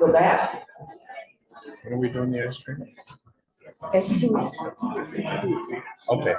go back When are we doing the ice cream? as soon as he gets introduced. Okay.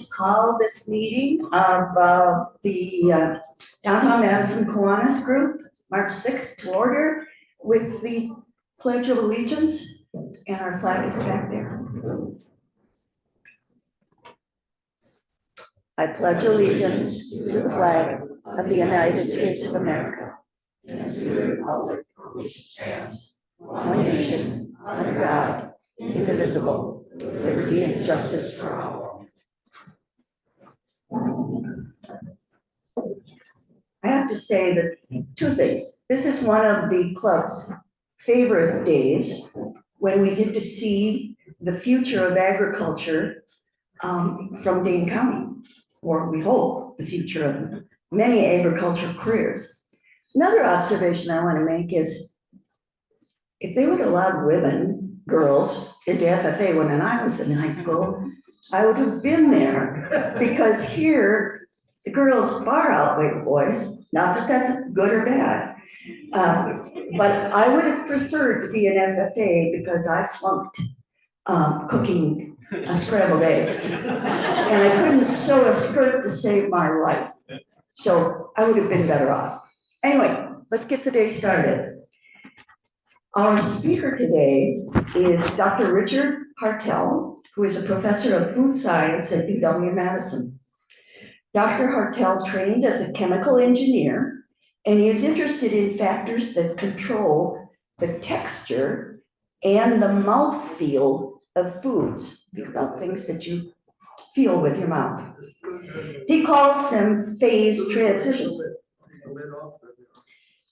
Call this meeting of the Downtown Madison Kiwanis Group, March 6th, to order with the Pledge of Allegiance, and our flag is back there. I pledge allegiance to the flag of the United States of America, and to the republic which stands one nation, under God, indivisible, with liberty and justice for all. I have to say that two things. This is one of the club's favorite days when we get to see the future of agriculture from Dane County, or we hope the future of many agricultural careers. Another observation I want to make is if they would allow women, girls, into FFA when I was in high school, I would have been there, because here the girls far outweigh the boys. Not that that's good or bad, but I would have preferred to be an FFA because I flunked cooking scrambled eggs, and I couldn't sew a skirt to save my life. So I would have been better off. Anyway, let's get today started. Our speaker today is Dr. Richard Hartel, who is a professor of food science at UW-Madison. Dr. Hartel trained as a chemical engineer, and he is interested in factors that control the texture and the mouthfeel of foods. Think about things that you feel with your mouth. He calls them phase transitions.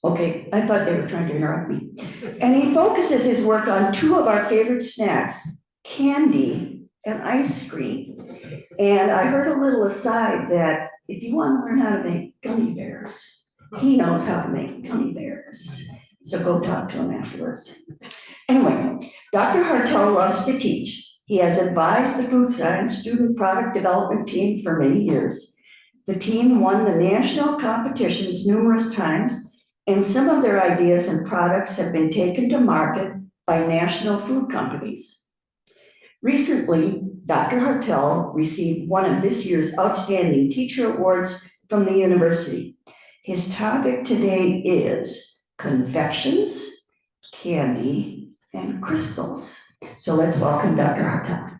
Okay, I thought they were trying to interrupt me. And he focuses his work on two of our favorite snacks, candy and ice cream. And I heard a little aside that if you want to learn how to make gummy bears, he knows how to make gummy bears. So go talk to him afterwards. Anyway, Dr. Hartel loves to teach. He has advised the food science student product development team for many years. The team won the national competitions numerous times, and some of their ideas and products have been taken to market by national food companies. Recently, Dr. Hartel received one of this year's Outstanding Teacher Awards from the university. His topic today is confections, candy, and crystals. So let's welcome Dr. Hartel.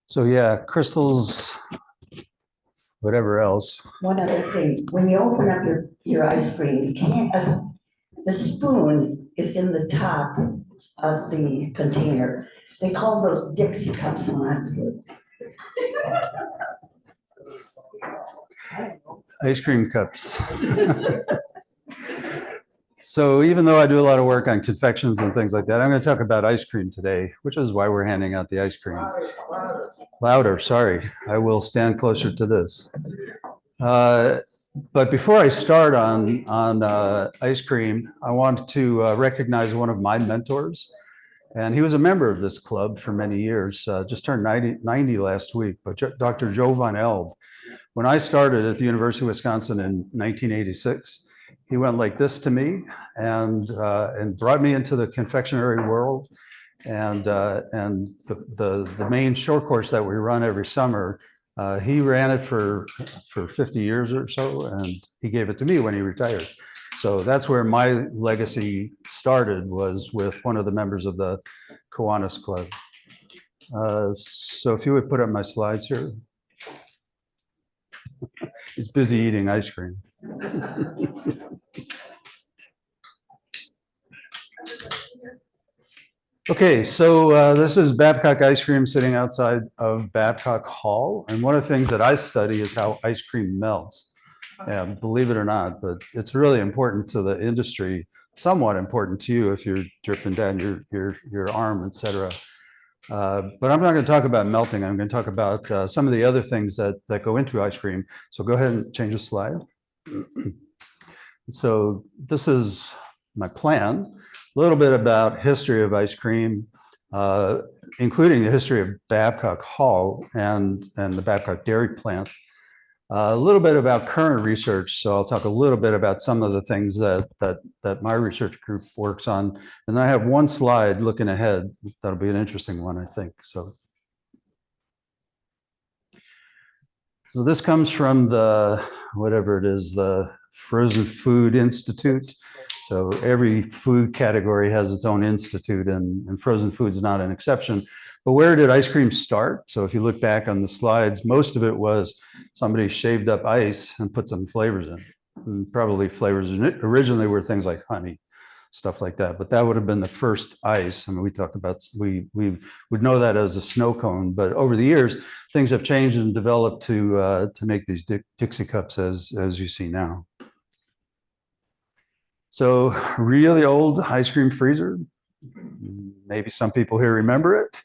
So yeah, crystals, whatever else. One other thing, when you open up your ice cream, you can't, the spoon is in the top of the container. They call those Dixie cups when I was little. Ice cream cups. So even though I do a lot of work on confections and things like that, I'm going to talk about ice cream today, which is why we're handing out the ice cream. Louder, sorry. I will stand closer to this. But before I start on ice cream, I want to recognize one of my mentors. And he was a member of this club for many years, just turned 90 last week, but Dr. Joe Von Elb. When I started at the University of Wisconsin in 1986, he went like this to me and brought me into the confectionery world. And the main short course that we run every summer, he ran it for 50 years or so, and he gave it to me when he retired. So that's where my legacy started, was with one of the members of the Kiwanis Club. So if you would put up my slides here. He's busy eating ice cream. Okay, so this is Babcock ice cream sitting outside of Babcock Hall. And one of the things that I study is how ice cream melts. Yeah, believe it or not, but it's really important to the industry, somewhat important to you if you're dripping down your arm, et cetera. But I'm not going to talk about melting. I'm going to talk about some of the other things that go into ice cream. So go ahead and change the slide. So this is my plan. A little bit about history of ice cream, including the history of Babcock Hall and the Babcock dairy plant. A little bit about current research. So I'll talk a little bit about some of the things that my research group works on. And I have one slide looking ahead. That'll be an interesting one, I think. So this comes from the, whatever it is, the Frozen Food Institute. So every food category has its own institute, and frozen food is not an exception. But where did ice cream start? So if you look back on the slides, most of it was somebody shaved up ice and put some flavors in. And probably flavors originally were things like honey, stuff like that. But that would have been the first ice. I mean, we talk about, we would know that as a snow cone. But over the years, things have changed and developed to make these Dixie cups as you see now. So really old ice cream freezer. Maybe some people here remember it.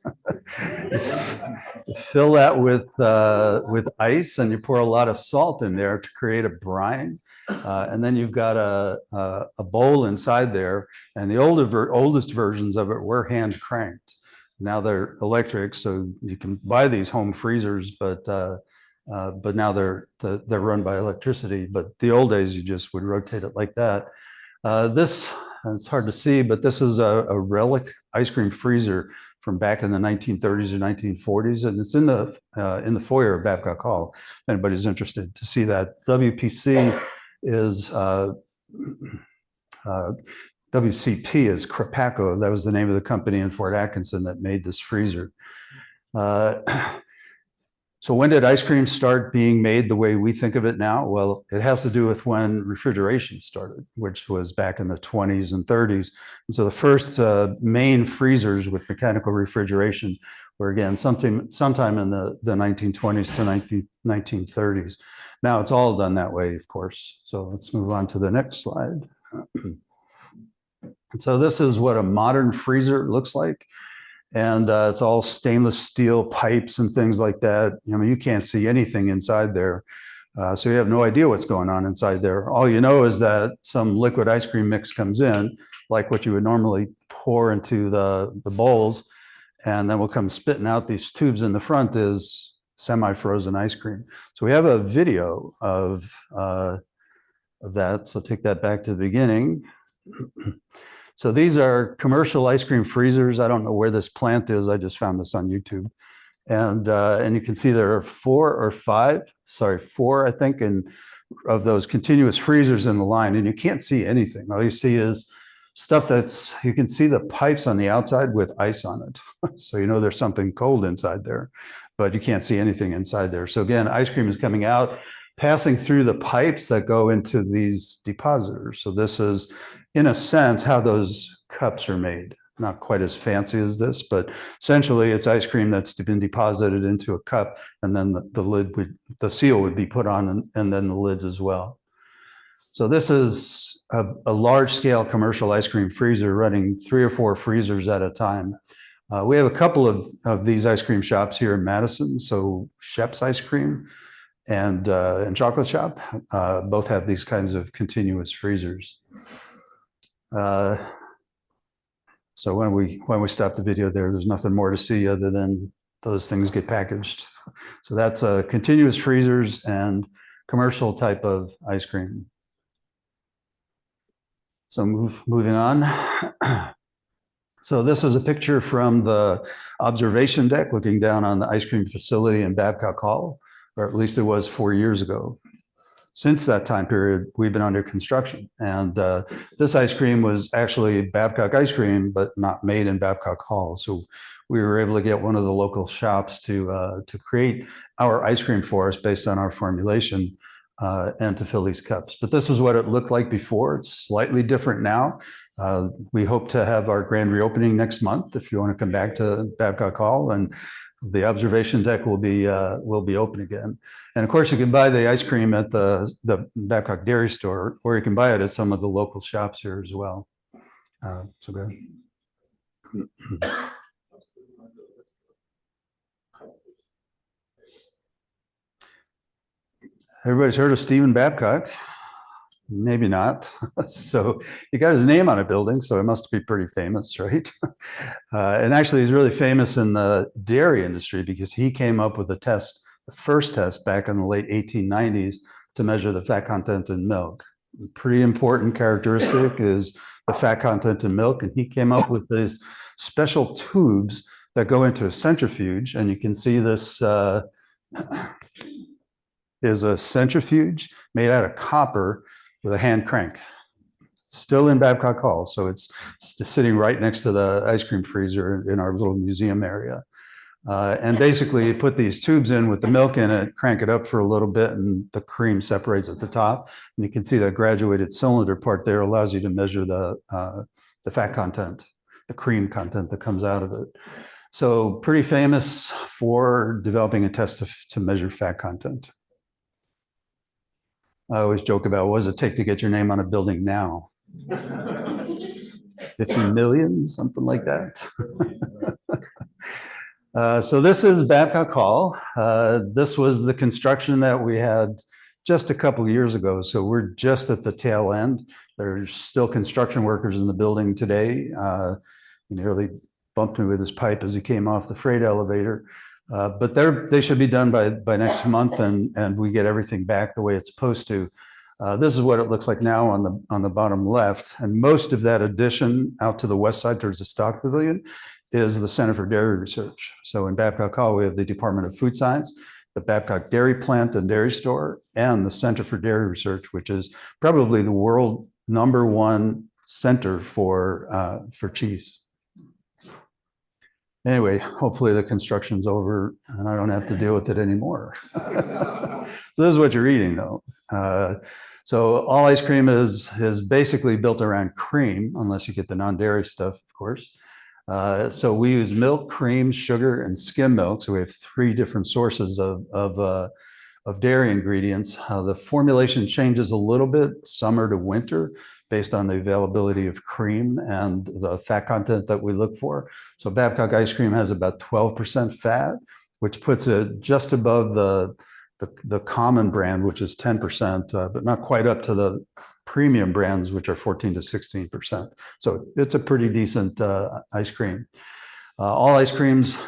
You fill that with ice, and you pour a lot of salt in there to create a brine. And then you've got a bowl inside there. And the oldest versions of it were hand cranked. Now they're electric, so you can buy these home freezers, but now they're run by electricity. But the old days, you just would rotate it like that. This, it's hard to see, but this is a relic ice cream freezer from back in the 1930s or 1940s, and it's in the foyer of Babcock Hall. If anybody's interested to see that. WPC is WCP is Krapaco. That was the name of the company in Fort Atkinson that made this freezer. So when did ice cream start being made the way we think of it now? Well, it has to do with when refrigeration started, which was back in the 20s and 30s. And so the first main freezers with mechanical refrigeration were, again, sometime in the 1920s to 1930s. Now it's all done that way, of course. So let's move on to the next slide. And so this is what a modern freezer looks like. And it's all stainless steel pipes and things like that. I mean, you can't see anything inside there. So you have no idea what's going on inside there. All you know is that some liquid ice cream mix comes in, like what you would normally pour into the bowls, and then will come spitting out these tubes in the front is semi-frozen ice cream. So we have a video of that. So take that back to the beginning. So these are commercial ice cream freezers. I don't know where this plant is. I just found this on YouTube. And you can see there are four, I think, of those continuous freezers in the line, and you can't see anything. All you see is stuff you can see the pipes on the outside with ice on it. So you know there's something cold inside there, but you can't see anything inside there. So again, ice cream is coming out, passing through the pipes that go into these depositors. So this is, in a sense, how those cups are made. Not quite as fancy as this, but essentially it's ice cream that's been deposited into a cup, and then the seal would be put on, and then the lids as well. So this is a large-scale commercial ice cream freezer running 3 or 4 freezers at a time. We have a couple of these ice cream shops here in Madison. So Shep's Ice Cream and Chocolate Shop both have these kinds of continuous freezers. So when we stop the video there's nothing more to see other than those things get packaged. So that's continuous freezers and commercial type of ice cream. So moving on. So this is a picture from the observation deck looking down on the ice cream facility in Babcock Hall, or at least it was 4 years ago. since that time period, we've been under construction. And this ice cream was actually Babcock ice cream, but not made in Babcock Hall. So we were able to get one of the local shops to create our ice cream for us based on our formulation and to fill these cups. But this is what it looked like before. It's slightly different now. We hope to have our grand reopening next month. If you want to come back to Babcock Hall, and the observation deck will be open again. And of course, you can buy the ice cream at the Babcock Dairy Store, or you can buy it at some of the local shops here as well. So good. Everybody's heard of Stephen Babcock? Maybe not. So he got his name on a building, so it must be pretty famous, right? And actually, he's really famous in the dairy industry because he came up with a test, the first test back in the late 1890s to measure the fat content in milk. A pretty important characteristic is the fat content in milk, and he came up with these special tubes that go into a centrifuge, and you can see this is a centrifuge made out of copper with a hand crank. It's still in Babcock Hall, so it's sitting right next to the ice cream freezer in our little museum area. And basically, you put these tubes in with the milk in it, crank it up for a little bit, and the cream separates at the top. And you can see that graduated cylinder part there allows you to measure the fat content, the cream content that comes out of it. So pretty famous for developing a test to measure fat content. I always joke about, what does it take to get your name on a building now? 50 million, something like that. So this is Babcock Hall. This was the construction that we had just a couple of years ago. So we're just at the tail end. There's still construction workers in the building today. He nearly bumped me with his pipe as he came off the freight elevator. But they should be done by next month, and we get everything back the way it's supposed to. This is what it looks like now on the bottom left, and most of that addition out to the west side towards the stock pavilion is the Center for Dairy Research. So in Babcock Hall, we have the Department of Food Science, the Babcock Dairy Plant and Dairy Store, and the Center for Dairy Research, which is probably the world #1 center for cheese. Anyway, hopefully the construction's over and I don't have to deal with it anymore. So this is what you're eating, though. So all ice cream is basically built around cream, unless you get the non-dairy stuff, of course. So we use milk, cream, sugar, and skim milk. So we have 3 different sources of dairy ingredients. The formulation changes a little bit summer to winter based on the availability of cream and the fat content that we look for. So Babcock ice cream has about 12% fat, which puts it just above the common brand, which is 10%, but not quite up to the premium brands, which are 14 to 16%. So it's a pretty decent ice cream. All ice creams,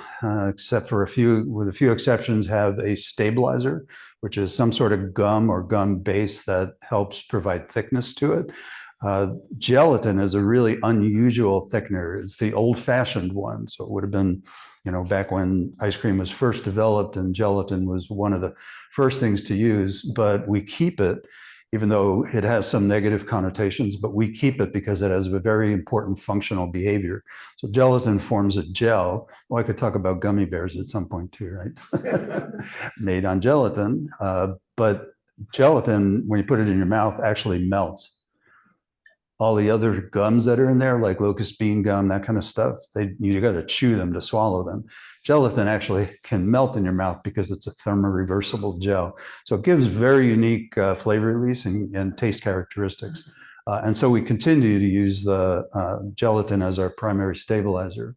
except for with a few exceptions, have a stabilizer, which is some sort of gum or gum base that helps provide thickness to it. Gelatin is a really unusual thickener. It's the old-fashioned one. So it would have been, back when ice cream was first developed, and gelatin was one of the first things to use. But we keep it, even though it has some negative connotations, but we keep it because it has a very important functional behavior. So gelatin forms a gel. Well, I could talk about gummy bears at some point too, right? Made on gelatin. But gelatin, when you put it in your mouth, actually melts. All the other gums that are in there, like locust bean gum, that kind of stuff, you got to chew them to swallow them. Gelatin actually can melt in your mouth because it's a thermoreversible gel. So it gives very unique flavor release and taste characteristics. And so we continue to use the gelatin as our primary stabilizer.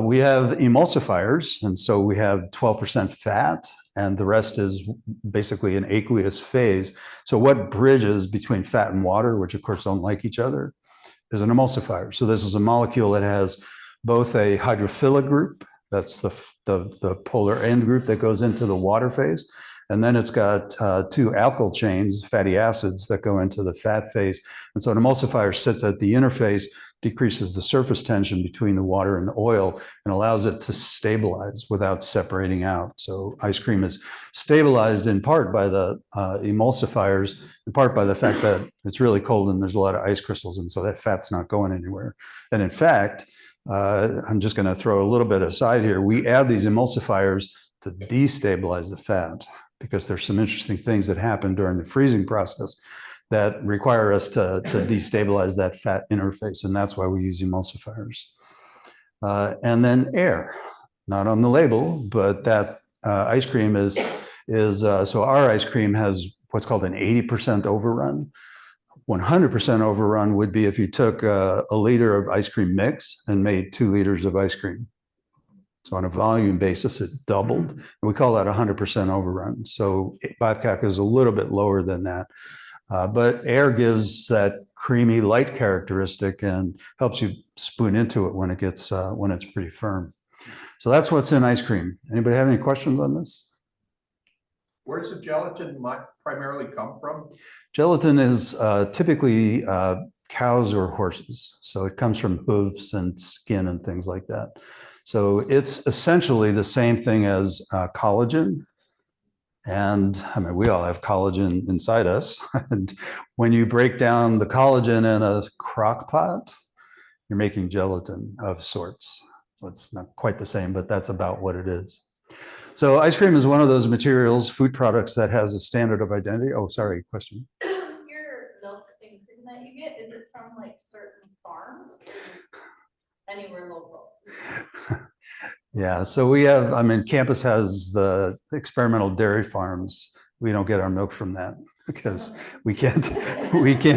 We have emulsifiers, and so we have 12% fat, and the rest is basically an aqueous phase. So what bridges between fat and water, which of course don't like each other, is an emulsifier. So this is a molecule that has both a hydrophilic group, that's the polar end group that goes into the water phase, and then it's got 2 alkyl chains, fatty acids, that go into the fat phase. And so an emulsifier sits at the interface decreases the surface tension between the water and the oil and allows it to stabilize without separating out. So ice cream is stabilized in part by the emulsifiers, in part by the fact that it's really cold and there's a lot of ice crystals, and so that fat's not going anywhere. And in fact, I'm just going to throw a little bit aside here. We add these emulsifiers to destabilize the fat because there's some interesting things that happen during the freezing process that require us to destabilize that fat interface, and that's why we use emulsifiers. And then air, not on the label, but that ice cream is so our ice cream has what's called an 80% overrun. 100% overrun would be if you took a liter of ice cream mix and made 2 liters of ice cream. So on a volume basis, it doubled. And we call that 100% overrun. So Babcock is a little bit lower than that. But air gives that creamy light characteristic and helps you spoon into it when it gets when it's pretty firm. So that's what's in ice cream. Anybody have any questions on this? Where's the gelatin primarily come from? Gelatin is typically cows or horses. So it comes from hooves and skin and things like that. So it's essentially the same thing as collagen. And I mean, we all have collagen inside us. And when you break down the collagen in a crock pot, you're making gelatin of sorts. So it's not quite the same, but that's about what it is. So ice cream is one of those materials, food products that has a standard of identity. Oh, sorry, question. Your milk and cream that you get, is it from like certain farms? Anywhere local? Yeah, so we have, I mean, campus has the experimental dairy farms. We don't get our milk from that because we can't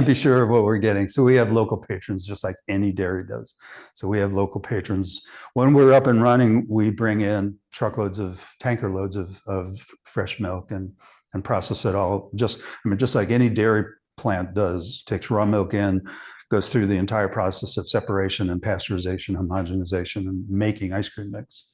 be sure of what we're getting. So we have local patrons just like any dairy does. So we have local patrons. When we're up and running, we bring in tanker loads of fresh milk and process it all. Just like any dairy plant does, takes raw milk in, goes through the entire process of separation and pasteurization, homogenization, and making ice cream mix.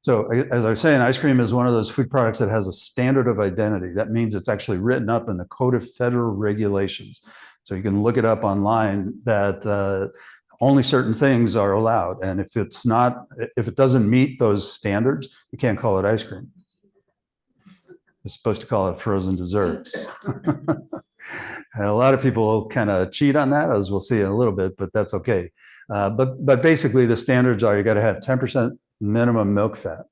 So as I was saying, ice cream is one of those food products that has a standard of identity. That means it's actually written up in the Code of Federal Regulations. So you can look it up online that only certain things are allowed. And if it doesn't meet those standards, you can't call it ice cream. You're supposed to call it frozen desserts. And a lot of people kind of cheat on that, as we'll see in a little bit, but that's okay. But basically the standards are you got to have 10% minimum milk fat.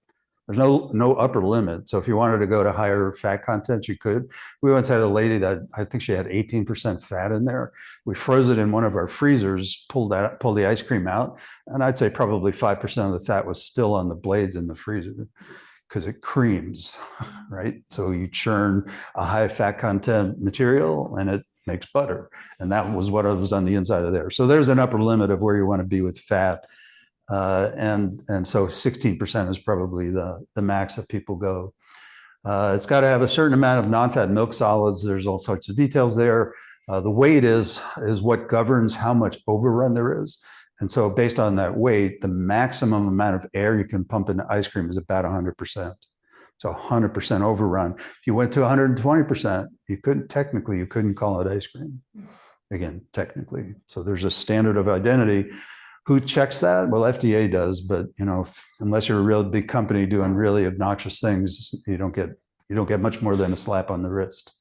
There's no upper limit. So if you wanted to go to higher fat content, you could. We once had a lady that I think she had 18% fat in there. We froze it in one of our freezers, pulled the ice cream out, and I'd say probably 5% of the fat was still on the blades in the freezer because it creams, right? So you churn a high fat content material and it makes butter. And that was what was on the inside of there. So there's an upper limit of where you want to be with fat. And so 16% is probably the max that people go. It's got to have a certain amount of non-fat milk solids. There's all sorts of details there. The weight is what governs how much overrun there is. And so based on that weight, the maximum amount of air you can pump into ice cream is about 100%. So 100% overrun. If you went to 120%, you couldn't call it ice cream. Again, technically. So there's a standard of identity. Who checks that? Well, FDA does, but unless you're a real big company doing really obnoxious things, you don't get much more than a slap on the wrist.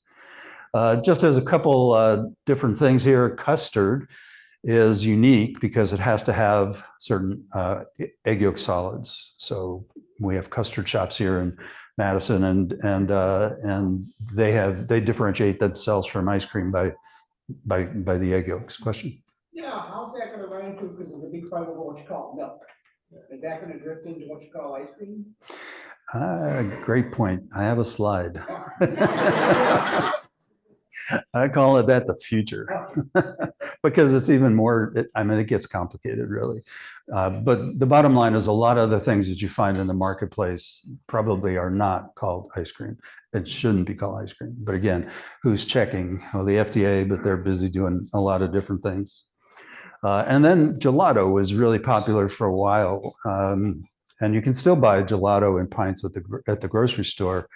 Just as a couple different things here, custard is unique because it has to have certain egg yolk solids. So we have custard shops here in Madison, and they differentiate themselves from ice cream by the egg yolks. Question? Yeah, how's that going to run into, because it's a big part of what you call milk? Is that going to drift into what you call ice cream? Great point. I have a slide. I call it the future because it's even more, it gets complicated really. But the bottom line is a lot of the things that you find in the marketplace probably are not called ice cream. It shouldn't be called ice cream. But again, who's checking? Well, the FDA, but they're busy doing a lot of different things. And then gelato was really popular for a while. And you can still buy gelato in pints at the grocery store.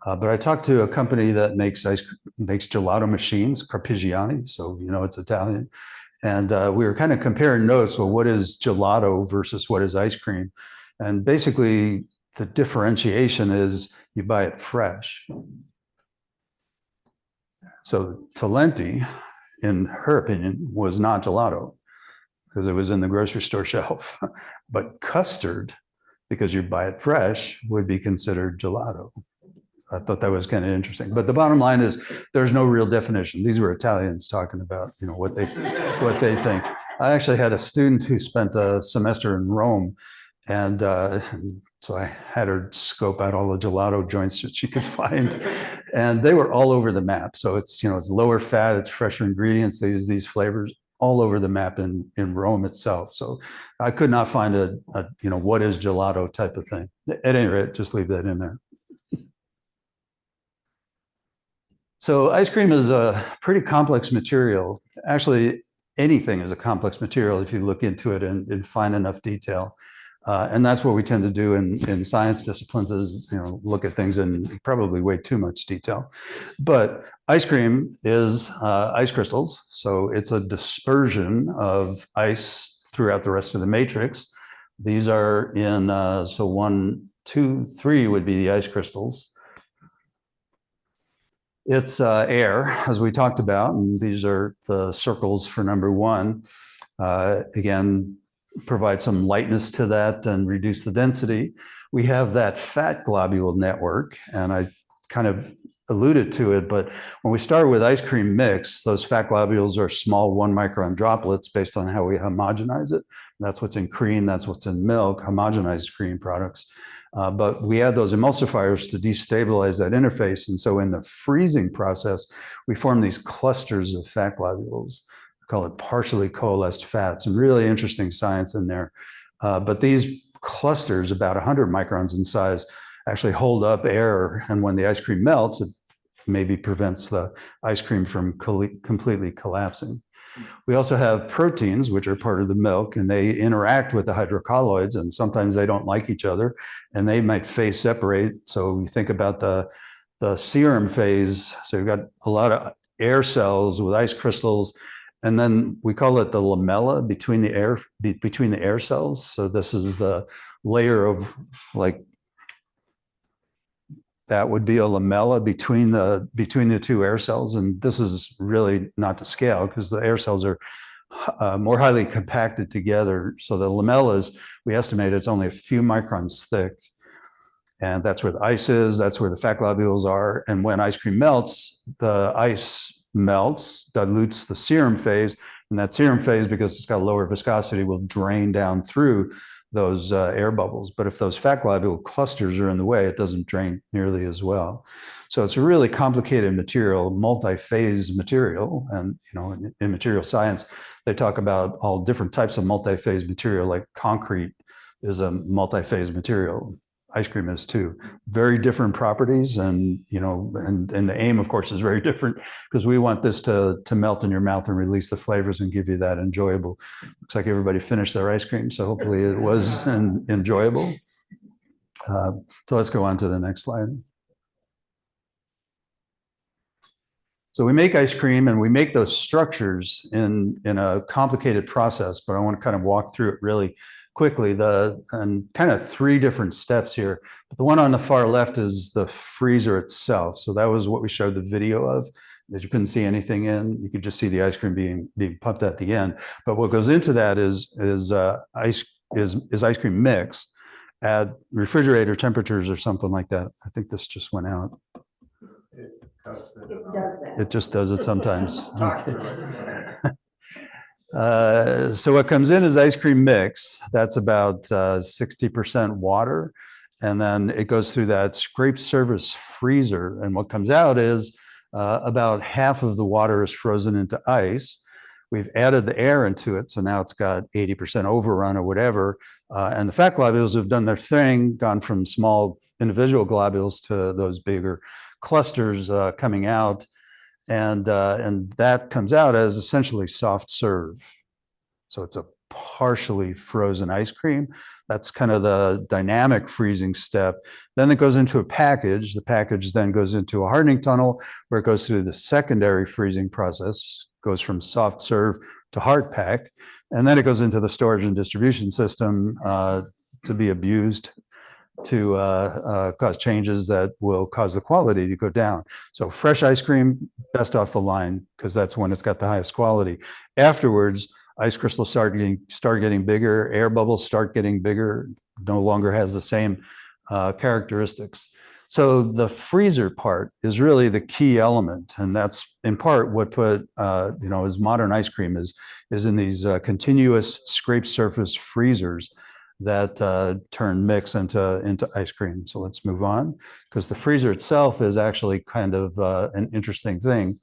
But I talked to a company that makes gelato machines, Carpigiani, so you know it's Italian. And we were kind of comparing notes. Well, what is gelato versus what is ice cream? And basically, the differentiation is you buy it fresh. So Talenti, in her opinion, was not gelato because it was in the grocery store shelf. But custard, because you buy it fresh, would be considered gelato. I thought that was kind of interesting. But the bottom line is there's no real definition. These were Italians talking about, you know, what they think. I actually had a student who spent a semester in Rome, and so I had her scope out all the gelato joints that she could find, and they were all over the map. So it's, you know, it's lower fat, it's fresher ingredients. They use these flavors all over the map in Rome itself. So I could not find a you know, what is gelato type of thing. At any rate, just leave that in there. So ice cream is a pretty complex material. Actually, anything is a complex material if you look into it and find enough detail. And that's what we tend to do in science disciplines is, you know, look at things in probably way too much detail. But ice cream is ice crystals. So it's a dispersion of ice throughout the rest of the matrix. These are in, so 1, 2, 3 would be the ice crystals. It's air, as we talked about, and these are the circles for number 1. Again, provide some lightness to that and reduce the density. We have that fat globule network, and I kind of alluded to it, but when we start with ice cream mix, those fat globules are small 1 micron droplets based on how we homogenize it. That's what's in cream, that's what's in milk, homogenized cream products. But we add those emulsifiers to destabilize that interface. And so in the freezing process, we form these clusters of fat globules. We call it partially coalesced fats, and really interesting science in there. But these clusters, about 100 microns in size, actually hold up air. And when the ice cream melts, it maybe prevents the ice cream from completely collapsing. We also have proteins, which are part of the milk, and they interact with the hydrocolloids, and sometimes they don't like each other, and they might phase separate. So you think about the serum phase. So you've got a lot of air cells with ice crystals, and then we call it the lamella between the air cells. So this is the layer of, like, that would be a lamella between the 2 air cells. And this is really not to scale because the air cells are more highly compacted together. So the lamellas, we estimate it's only a few microns thick. And that's where the ice is, that's where the fat globules are. And when ice cream melts, the ice melts, dilutes the serum phase. And that serum phase, because it's got lower viscosity, will drain down through those air bubbles. But if those fat globule clusters are in the way, it doesn't drain nearly as well. So it's a really complicated material, multi-phase material. And, you know, in material science, they talk about all different types of multi-phase material, like concrete is a multi-phase material. Ice cream is too. Very different properties, and you know, and the aim, of course, is very different because we want this to melt in your mouth and release the flavors and give you that enjoyable. Looks like everybody finished their ice cream, so hopefully it was enjoyable. So let's go on to the next slide. So we make ice cream and we make those structures in a complicated process, but I want to kind of walk through it really quickly, and kind of 3 different steps here. But the one on the far left is the freezer itself. So that was what we showed the video of, that you couldn't see anything in. You could just see the ice cream being pumped at the end. But what goes into that is ice cream mix at refrigerator temperatures or something like that. I think this just went out. It just does it sometimes. So what comes in is ice cream mix. That's about 60% water. And then it goes through that scrape surface freezer. And what comes out is about half of the water is frozen into ice. We've added the air into it. So now it's got 80% overrun or whatever. And the fat globules have done their thing, gone from small individual globules to those bigger clusters coming out. And that comes out as essentially soft serve. So it's a partially frozen ice cream. That's kind of the dynamic freezing step. Then it goes into a package. The package then goes into a hardening tunnel where it goes through the secondary freezing process, goes from soft serve to hard pack. And then it goes into the storage and distribution system to be abused, to cause changes that will cause the quality to go down. So fresh ice cream, best off the line, because that's when it's got the highest quality. Afterwards, ice crystals start getting bigger, air bubbles start getting bigger, no longer has the same characteristics. So the freezer part is really the key element, and that's in part what put as modern ice cream is in these continuous scrape surface freezers that turn mix into ice cream. So let's move on, because the freezer itself is actually kind of an interesting thing.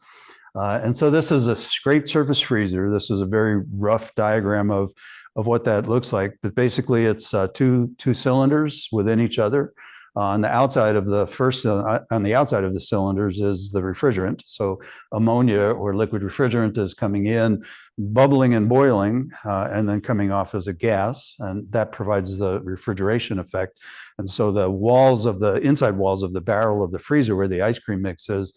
And so this is a scrape surface freezer. This is a very rough diagram of what that looks like. But basically, it's two cylinders within each other. On the outside of the cylinders is the refrigerant. So ammonia or liquid refrigerant is coming in, bubbling and boiling, and then coming off as a gas, and that provides the refrigeration effect. And so the inside walls of the barrel of the freezer where the ice cream mix is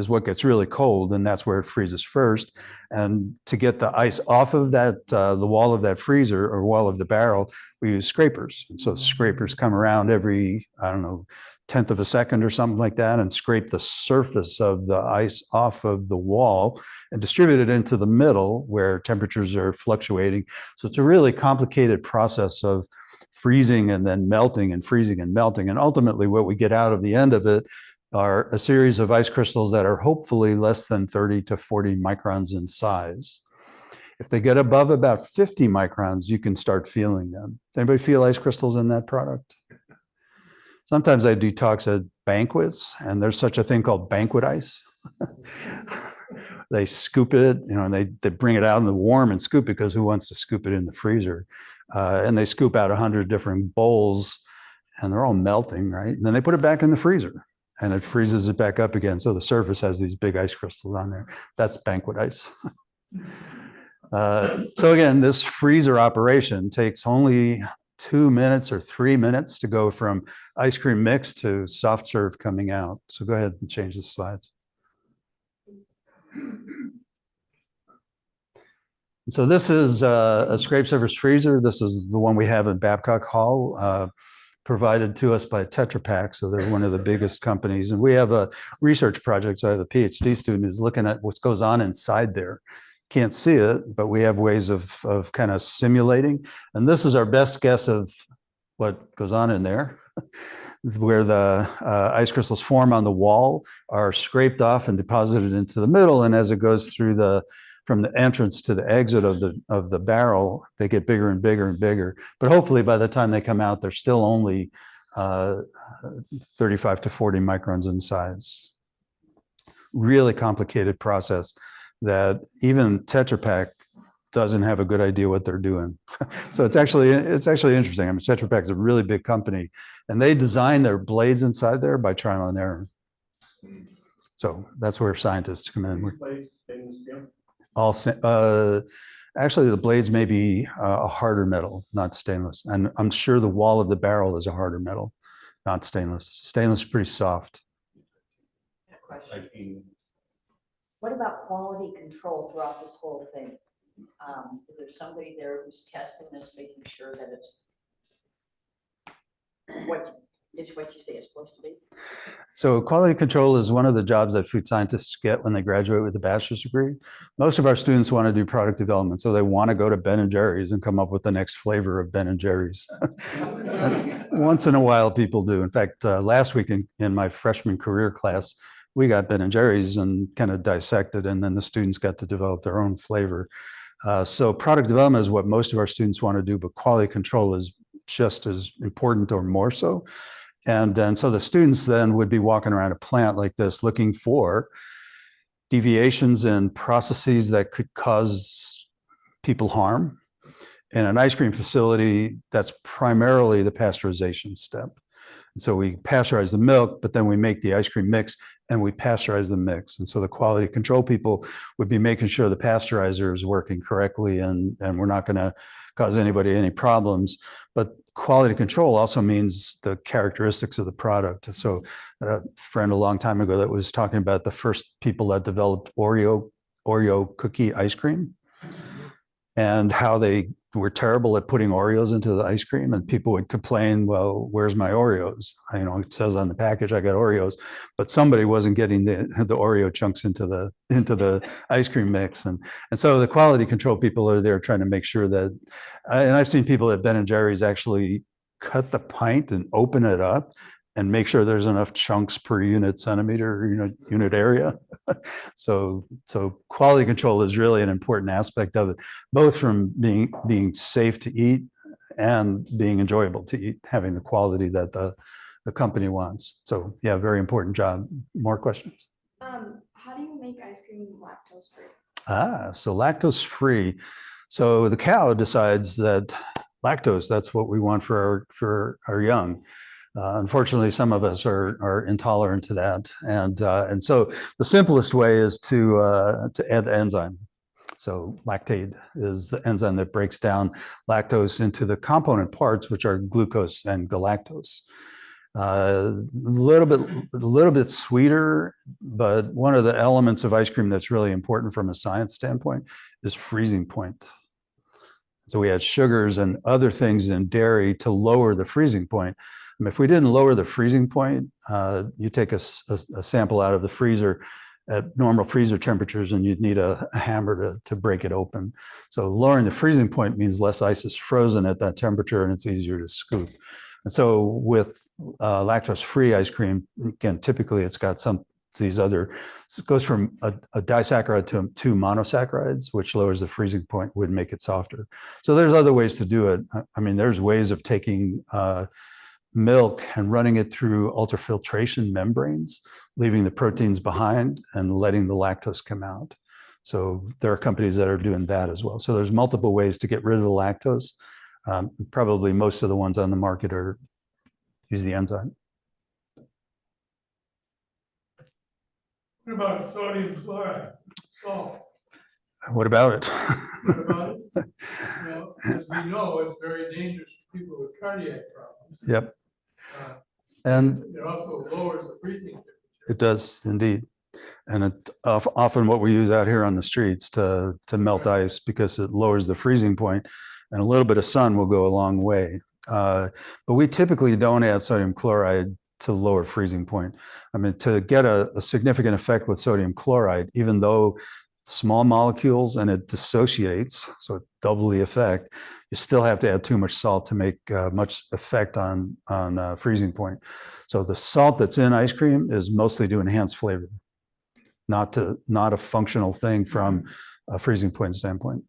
what gets really cold, and that's where it freezes first. And to get the ice off of that, the wall of that freezer or wall of the barrel, we use scrapers. And so scrapers come around every, 1/10 of a second or something like that, and scrape the surface of the ice off of the wall and distribute it into the middle where temperatures are fluctuating. So it's a really complicated process of freezing and then melting and freezing and melting. And ultimately what we get out of the end of it are a series of ice crystals that are hopefully less than 30 to 40 microns in size. If they get above about 50 microns, you can start feeling them. Anybody feel ice crystals in that product? Sometimes I do talks at banquets, and there's such a thing called banquet ice. They scoop it, and they bring it out in the warm and scoop it, because who wants to scoop it in the freezer? And they scoop out 100 different bowls, and they're all melting, right? And then they put it back in the freezer, and it freezes it back up again. So the surface has these big ice crystals on there. That's banquet ice. So again, this freezer operation takes only 2 minutes or 3 minutes to go from ice cream mix to soft serve coming out. So go ahead and change the slides. So this is a scrape surface freezer. This is the one we have in Babcock Hall, provided to us by Tetra Pak. So they're one of the biggest companies. And we have a research project. So I have a PhD student who's looking at what goes on inside there. Can't see it, but we have ways of kind of simulating. And this is our best guess of what goes on in there, where the ice crystals form on the wall are scraped off and deposited into the middle. And as it goes through from the entrance to the exit of the barrel, they get bigger and bigger and bigger. But hopefully by the time they come out, they're still only 35 to 40 microns in size. Really complicated process that even Tetra Pak doesn't have a good idea what they're doing. So it's actually interesting. I mean, Tetra Pak is a really big company, and they design their blades inside there by trial and error. So that's where scientists come in. Actually, the blades may be a harder metal, not stainless. And I'm sure the wall of the barrel is a harder metal, not stainless. Stainless is pretty soft. Question. What about quality control throughout this whole thing? Is there somebody there who's testing this, making sure that it's what you say it's supposed to be? So quality control is one of the jobs that food scientists get when they graduate with a bachelor's degree. Most of our students want to do product development, so they want to go to Ben & Jerry's and come up with the next flavor of Ben & Jerry's. Once in a while, people do. In fact, last week in my freshman career class, we got Ben & Jerry's and kind of dissected, and then the students got to develop their own flavor. So product development is what most of our students want to do, but quality control is just as important or more so. And so the students then would be walking around a plant like this looking for deviations in processes that could cause people harm. In an ice cream facility, that's primarily the pasteurization step. So we pasteurize the milk, but then we make the ice cream mix and we pasteurize the mix. And so the quality control people would be making sure the pasteurizer is working correctly and we're not going to cause anybody any problems. But quality control also means the characteristics of the product. So a friend a long time ago that was talking about the first people that developed Oreo cookie ice cream and how they were terrible at putting Oreos into the ice cream, and people would complain, well, where's my Oreos? It says on the package I got Oreos, but somebody wasn't getting the Oreo chunks into the ice cream mix. And so the quality control people are there trying to make sure that, and I've seen people at Ben and Jerry's actually cut the pint and open it up and make sure there's enough chunks per unit centimeter, unit area. So quality control is really an important aspect of it, both from being safe to eat and being enjoyable to eat, having the quality that the company wants. So yeah, very important job. More questions? How do you make ice cream lactose free? So lactose free. So the cow decides that lactose, that's what we want for our young. Unfortunately, some of us are intolerant to that, and so the simplest way is to add the enzyme. So lactate is the enzyme that breaks down lactose into the component parts, which are glucose and galactose. A little bit sweeter, but one of the elements of ice cream that's really important from a science standpoint is freezing point. So we add sugars and other things in dairy to lower the freezing point. If we didn't lower the freezing point, you take a sample out of the freezer at normal freezer temperatures and you'd need a hammer to break it open. So lowering the freezing point means less ice is frozen at that temperature and it's easier to scoop. And so with lactose-free ice cream, again, typically it's got these other, it goes from a disaccharide to two monosaccharides, which lowers the freezing point, would make it softer. So there's other ways to do it. There's ways of taking milk and running it through ultrafiltration membranes, leaving the proteins behind and letting the lactose come out. So there are companies that are doing that as well. So there's multiple ways to get rid of the lactose. Probably most of the ones on the market use the enzyme. What about sodium chloride, salt? What about it? What about it? As we know, it's very dangerous for people with cardiac problems. Yep. And it also lowers the freezing temperature. It does indeed. And it often what we use out here on the streets to melt ice, because it lowers the freezing point, and a little bit of sun will go a long way. But we typically don't add sodium chloride to lower freezing point. To get a significant effect with sodium chloride, even though small molecules and it dissociates, so double the effect, you still have to add too much salt to make much effect on freezing point. So the salt that's in ice cream is mostly to enhance flavor, not a functional thing from a freezing point standpoint.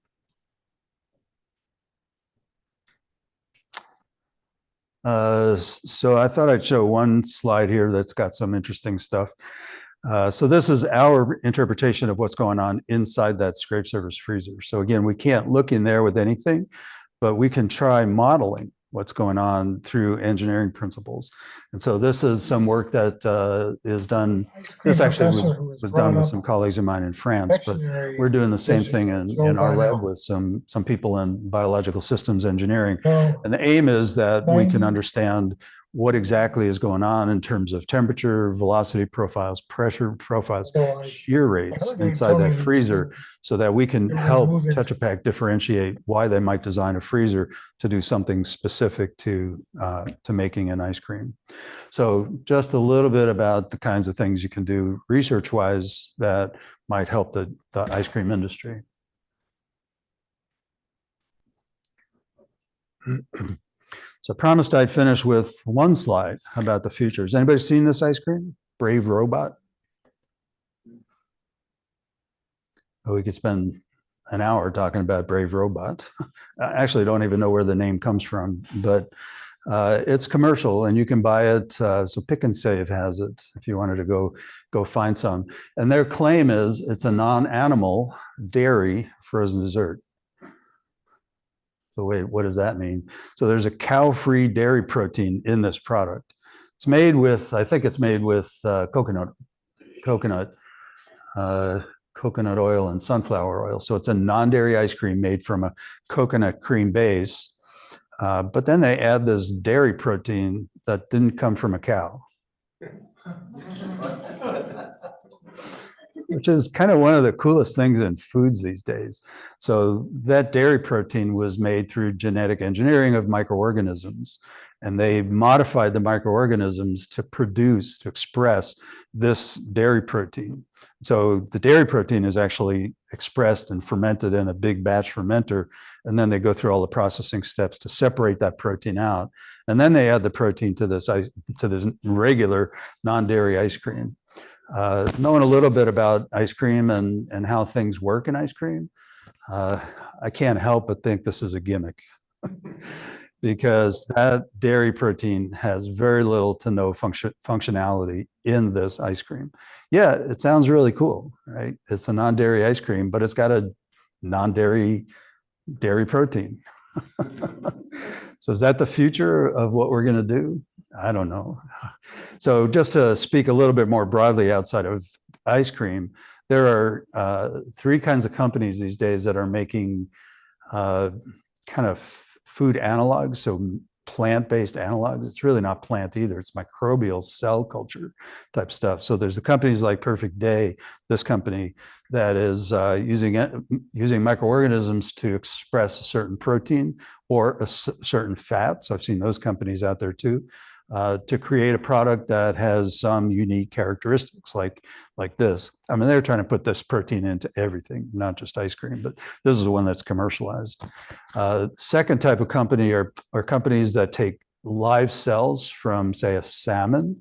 So I thought I'd show one slide here that's got some interesting stuff. So this is our interpretation of what's going on inside that scrape service freezer. So again, we can't look in there with anything, but we can try modeling what's going on through engineering principles. And so this is some work that is done. This actually was done with some colleagues of mine in France, but we're doing the same thing in our lab with some people in biological systems engineering. And the aim is that we can understand what exactly is going on in terms of temperature, velocity profiles, pressure profiles, shear rates inside that freezer, so that we can help Tetra Pak differentiate why they might design a freezer to do something specific to making an ice cream. So just a little bit about the kinds of things you can do research-wise that might help the ice cream industry. So I promised I'd finish with one slide about the future. Has anybody seen this ice cream? Brave Robot? Oh, we could spend an hour talking about Brave Robot. I actually don't even know where the name comes from, but it's commercial and you can buy it. So Pick and Save has it if you wanted to go find some. And their claim is it's a non-animal dairy frozen dessert. So wait, what does that mean? So there's a cow-free dairy protein in this product. It's made with, I think it's made with coconut, coconut, coconut oil and sunflower oil. So it's a non-dairy ice cream made from a coconut cream base. But then they add this dairy protein that didn't come from a cow, which is kind of one of the coolest things in foods these days. So that dairy protein was made through genetic engineering of microorganisms, and they modified the microorganisms to produce, to express this dairy protein. So the dairy protein is actually expressed and fermented in a big batch fermenter, and then they go through all the processing steps to separate that protein out. And then they add the protein to this regular non-dairy ice cream. Knowing a little bit about ice cream and how things work in ice cream, I can't help but think this is a gimmick because that dairy protein has very little to no functionality in this ice cream. Yeah, it sounds really cool, right? It's a non-dairy ice cream, but it's got a non-dairy dairy protein. So is that the future of what we're going to do? I don't know. So just to speak a little bit more broadly outside of ice cream, there are three kinds of companies these days that are making kind of food analogs, so plant-based analogs. It's really not plant either. It's microbial cell culture type stuff. So there's the companies like Perfect Day, this company that is using microorganisms to express a certain protein or a certain fat. So I've seen those companies out there too, to create a product that has some unique characteristics like this. I mean, they're trying to put this protein into everything, not just ice cream, but this is the one that's commercialized. Second type of company are companies that take live cells from, say, a salmon,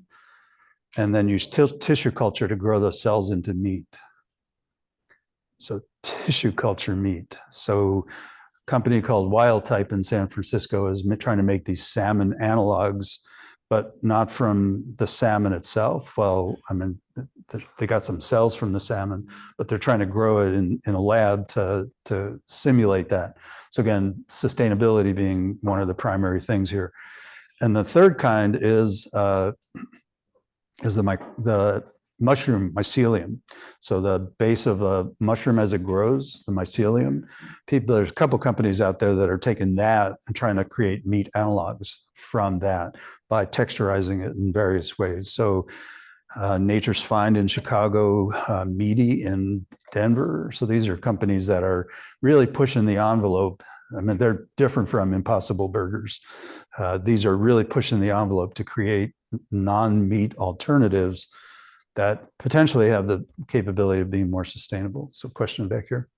and then use tissue culture to grow those cells into meat. So tissue culture meat. So a company called Wild Type in San Francisco is trying to make these salmon analogs, but not from the salmon itself. Well, I mean, they got some cells from the salmon, but they're trying to grow it in a lab to simulate that. So again, sustainability being one of the primary things here. And the third kind is the mushroom mycelium. So the base of a mushroom as it grows, the mycelium. There's a couple companies out there that are taking that and trying to create meat analogs from that by texturizing it in various ways. So Nature's Find in Chicago, Meaty in Denver. So these are companies that are really pushing the envelope. I mean, they're different from Impossible Burgers. These are really pushing the envelope to create non-meat alternatives that potentially have the capability of being more sustainable. So question back here.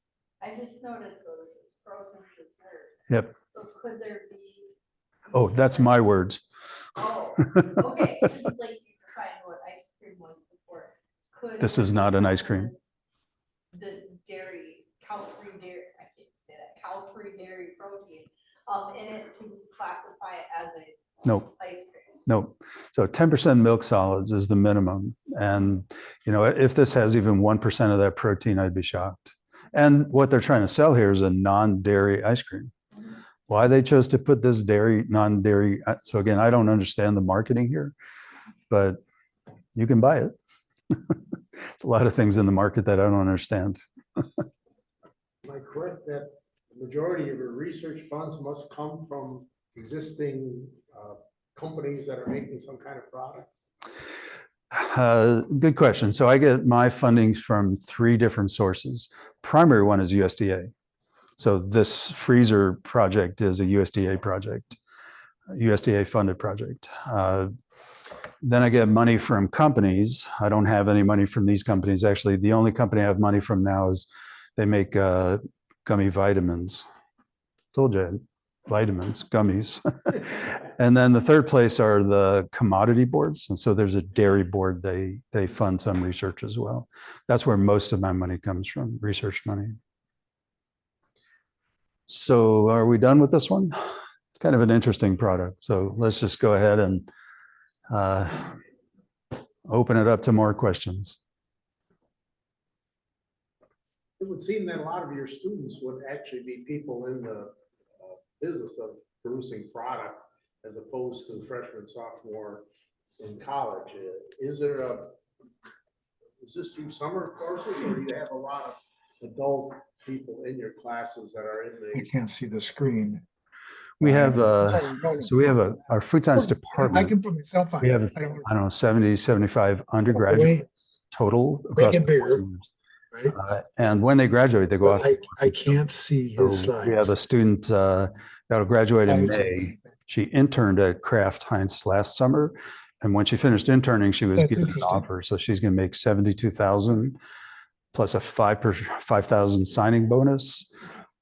I just noticed, so this is frozen dessert. Yep. So could there be? Oh, that's my words. Oh, okay, 'cause like you defined what ice cream was before. Could This is not an ice cream. This dairy, cow-free dairy, I can't say that, cow-free dairy protein, in it to classify it as a Nope. ice cream. No. So 10% milk solids is the minimum. And, you know, if this has even 1% of that protein, I'd be shocked. And what they're trying to sell here is a non-dairy ice cream. Why they chose to put this non-dairy. So again, I don't understand the marketing here, but you can buy it. There's a lot of things in the market that I don't understand. Am I correct that the majority of your research funds must come from existing companies that are making some kind of products? Good question. So I get my fundings from three different sources. Primary one is USDA. So this freezer project is a USDA project, USDA funded project. Then I get money from companies. I don't have any money from these companies. Actually, the only company I have money from now is they make gummy vitamins. Told you, vitamins, gummies. And then the third place are the commodity boards. And so there's a dairy board. They fund some research as well. That's where most of my money comes from, research money. So are we done with this one? It's kind of an interesting product. So let's just go ahead and open it up to more questions. It would seem that a lot of your students would actually be people in the business of producing product as opposed to freshman, sophomore in college. Is there is this through summer courses, or do you have a lot of adult people in your classes that are in I the? can't see the screen. We have, Sorry, no, no. so we have our food science I department. can put myself on. We have, I don't I don't know, 70, 75 way, undergraduates total make across it the 4 bigger, years. right? And when they graduate, they go But off. I can't see his So we have a slides. student that'll graduate in Slides are- May. She interned at Kraft Heinz last summer. And when she finished interning, she was That's given an interesting. offer. So she's going to make 72,000 plus a 5,000 signing bonus,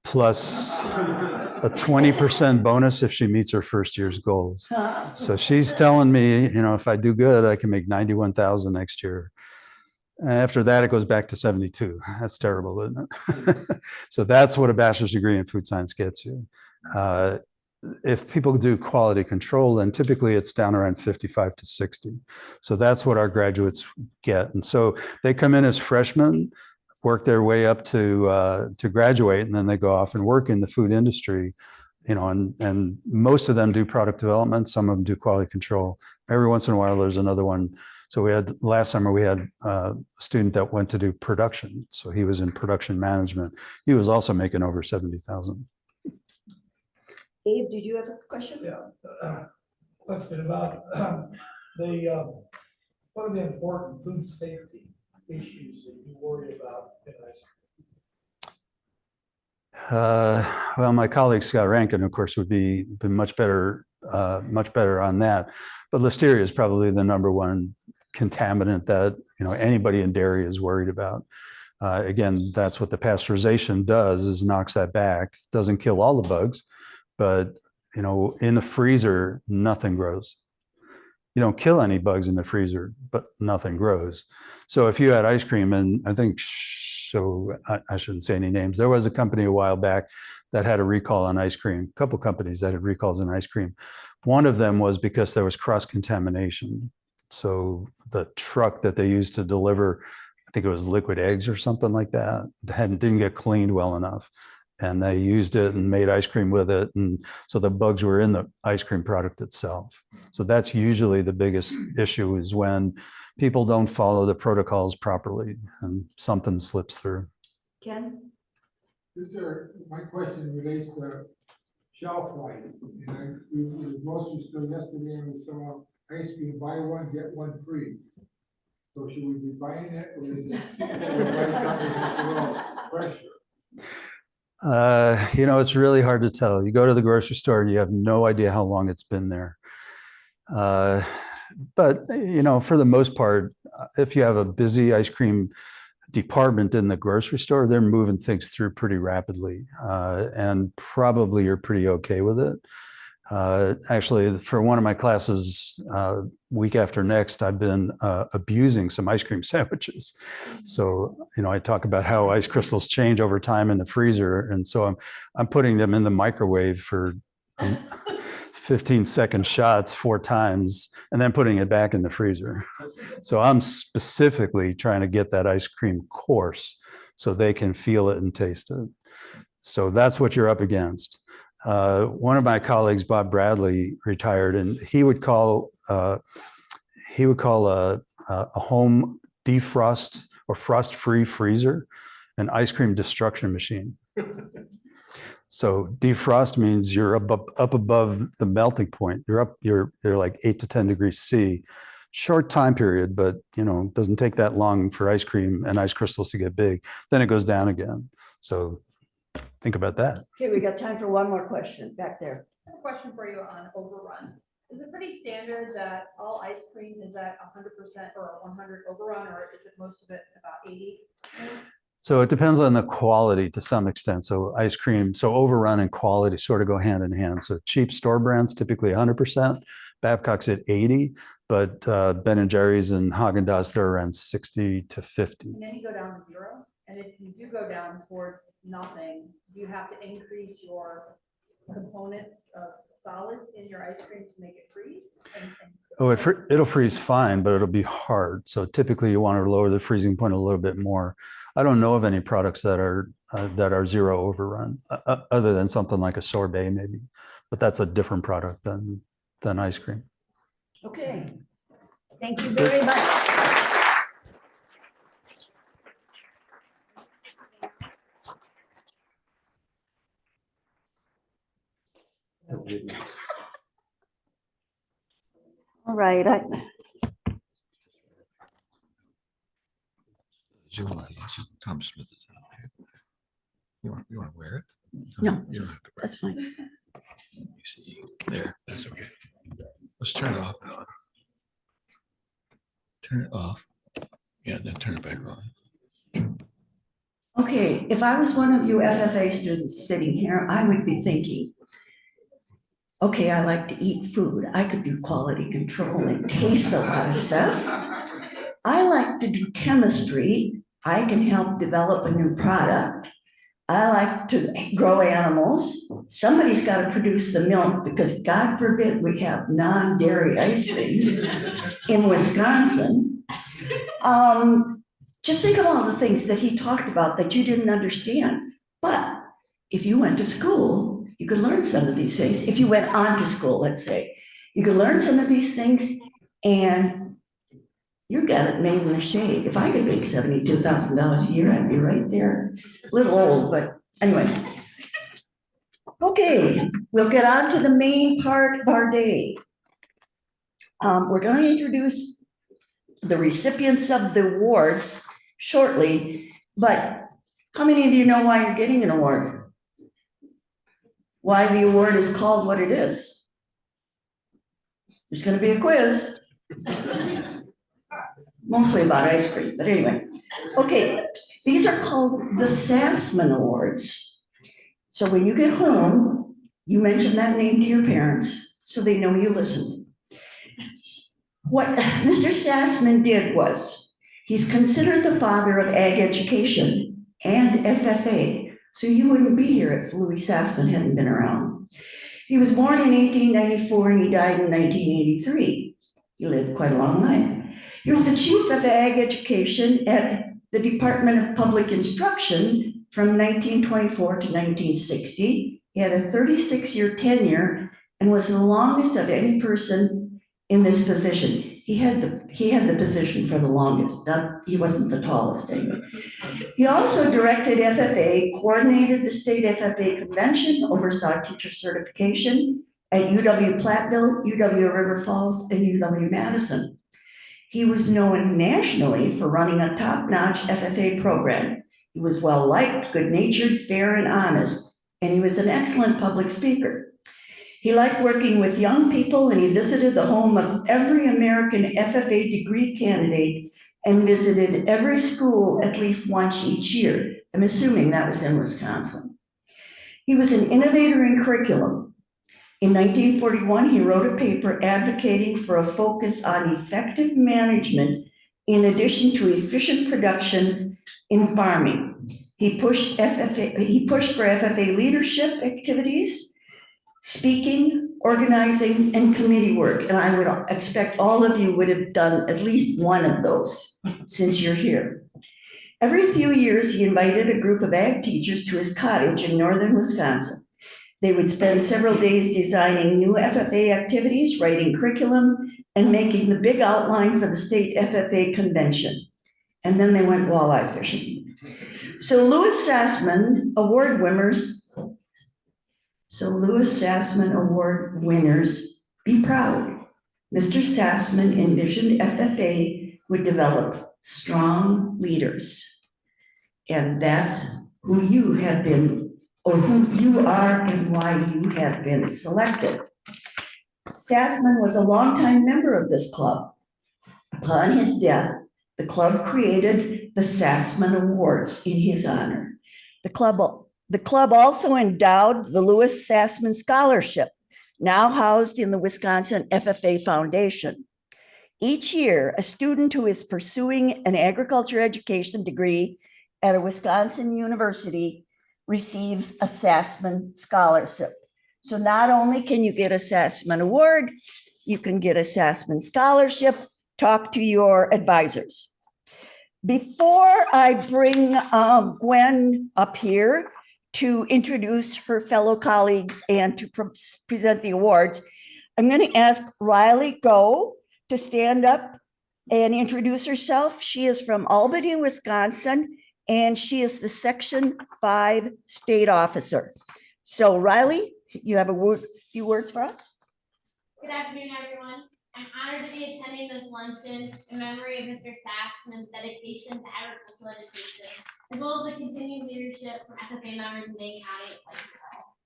plus a 20% bonus if she meets her first year's goals. So she's telling me, if I do good, I can make 91,000 next year. After that, it goes back to 72. That's terrible, isn't it? So that's what a bachelor's degree in food science gets you. If people do quality control, then typically it's down around 55 to 60. So that's what our graduates get. And so they come in as freshmen, work their way up to graduate, and then they go off and work in the food industry. And most of them do product development. Some of them do quality control. Every once in a while, there's another one. So last summer, we had a student that went to do production. So he was in production management. He was also making over 70,000. Abe, did you have a question? Yeah, question about what are the important food safety issues that you worry about in ice Well, my colleague Scott Rankin, of course, would be much better on that. But listeria is probably the number one contaminant that anybody in dairy is worried about. Again, that's what the pasteurization does, is knocks that back. Doesn't kill all the bugs, but in the freezer, nothing grows. You don't kill any bugs in the freezer, but nothing grows. So if you had ice cream, and I think, I shouldn't say any names. There was a company a while back that had a recall on ice cream, a couple companies that had recalls on ice cream. One of them was because there was cross-contamination. So the truck that they used to deliver, I think it was liquid eggs or something like that, didn't get cleaned well enough. And they used it and made ice cream with it. And so the bugs were in the ice cream product itself. So that's usually the biggest issue, is when people don't follow the protocols properly and something slips through. Ken? My question relates to shelf life. And we were at the grocery store yesterday and we saw ice cream, buy one, get one free. So should we be buying it, or is it, should we buy something that's a little fresher? It's really hard to tell. You go to the grocery store and you have no idea how long it's been there. But for the most part, if you have a busy ice cream department in the grocery store, they're moving things through pretty rapidly, and probably you're pretty okay with it. Actually, for one of my classes, week after next, I've been abusing some ice cream sandwiches. So, I talk about how ice crystals change over time in the freezer. And so I'm putting them in the microwave for 15-second shots 4 times, and then putting it back in the freezer. So I'm specifically trying to get that ice cream coarse so they can feel it and taste it. So that's what you're up against. One of my colleagues, Bob Bradley, retired, and he would call a home defrost or frost-free freezer an ice cream destruction machine. So defrost means you're up above the melting point. You're like 8 to 10 degrees C. Short time period, but it doesn't take that long for ice cream and ice crystals to get big. Then it goes down again. So think about that. Okay, we got time for one more question back there. I have a question for you on overrun. Is it pretty standard that all ice cream is at 100% or 100 overrun, or is it most of it about 80? So it depends on the quality to some extent. So ice cream, so overrun and quality sort of go hand in hand. So cheap store brands, typically 100%. Babcock's at 80, but Ben and Jerry's and Haagen-Dazs, they're around 60 to 50. And then you go down to 0. And if you do go down towards nothing, do you have to increase your components of solids in your ice cream to make it freeze? Oh, it'll freeze fine, but it'll be hard. So typically you want to lower the freezing point a little bit more. I don't know of any products that are 0 overrun, other than something like a sorbet maybe, but that's a different product than ice cream. Okay, Thank you very much. All right, Tom Smith. You want to wear it? no, You don't have to wear that's fine. it. You see, there, that's okay. Let's turn it off now. Turn it off. Yeah, then turn it back on. Okay, if I was one of you FFA students sitting here, I would be thinking, okay, I like to eat food. I could do quality control and taste a lot of stuff. I like to do chemistry. I can help develop a new product. I like to grow animals. Somebody's got to produce the milk because God forbid we have non-dairy ice cream in Wisconsin. Just think of all the things that he talked about that you didn't understand. But if you went to school, you could learn some of these things. If you went on to school, let's say, you could learn some of these things and you got it made in the shade. If I could make $72,000 a year, I'd be right there. A little old, but anyway. Okay, we'll get on to the main part of our day. We're going to introduce the recipients of the awards shortly, but how many of you know why you're getting an award? Why the award is called what it is? There's going to be a quiz. Mostly about ice cream, but anyway. Okay, these are called the Sassman Awards. So when you get home, you mention that name to your parents so they know you listened. What Mr. Sassman did was, he's considered the father of ag education and FFA, so you wouldn't be here if Louis Sassman hadn't been around. He was born in 1894 and he died in 1983. He lived quite a long life. He was the chief of ag education at the Department of Public Instruction from 1924 to 1960. He had a 36-year tenure and was the longest of any person in this position. He had the position for the longest. He wasn't the tallest anyway. He also directed FFA, coordinated the state FFA convention, oversaw teacher certification at UW-Platteville, UW-River Falls, and UW-Madison. He was known nationally for running a top-notch FFA program. He was well-liked, good-natured, fair, and honest, and he was an excellent public speaker. He liked working with young people, and he visited the home of every American FFA degree candidate and visited every school at least once each year. I'm assuming that was in Wisconsin. He was an innovator in curriculum. In 1941, he wrote a paper advocating for a focus on effective management in addition to efficient production in farming. He pushed for FFA leadership activities, speaking, organizing, and committee work. And I would expect all of you would have done at least one of those since you're here. Every few years, he invited a group of ag teachers to his cottage in northern Wisconsin. They would spend several days designing new FFA activities, writing curriculum, and making the big outline for the state FFA convention. And then they went walleye fishing. So Louis Sassman Award winners, be proud. Mr. Sassman envisioned FFA would develop strong leaders. And that's who you have been, or who you are and why you have been selected. Sassman was a longtime member of this club. Upon his death, the club created the Sassman Awards in his honor. The club also endowed the Louis Sassman Scholarship, now housed in the Wisconsin FFA Foundation. Each year, a student who is pursuing an agriculture education degree at a Wisconsin university receives a Sassman Scholarship. So not only can you get a Sassman Award, you can get a Sassman Scholarship. Talk to your advisors. Before I bring Gwen up here to introduce her fellow colleagues and to present the awards, I'm going to ask Riley Go to stand up and introduce herself. She is from Albany, Wisconsin, and she is the Section 5 State Officer. So Riley, you have few words for us? Good afternoon, everyone. I'm honored to be attending this luncheon in memory of Mr. Sassman's dedication to agricultural education, as well as the continued leadership from FFA members in Dane County at Babcock Hall.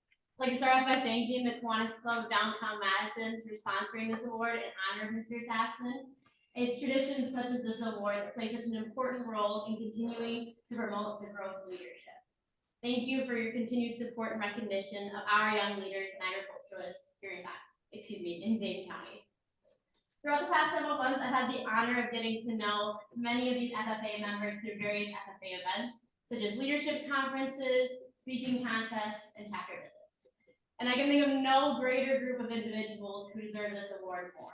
I'd like to start off by thanking the Kiwanis Club of Downtown Madison for sponsoring this award in honor of Mr. Sassman. It's traditions such as this award that play such an important role in continuing to promote the growth of leadership. Thank you for your continued support and recognition of our young leaders and agriculturalists here in Dane County. Throughout the past several months, I've had the honor of getting to know many of these FFA members through various FFA events, such as leadership conferences, speaking contests, and chapter visits. And I can think of no greater group of individuals who deserve this award more.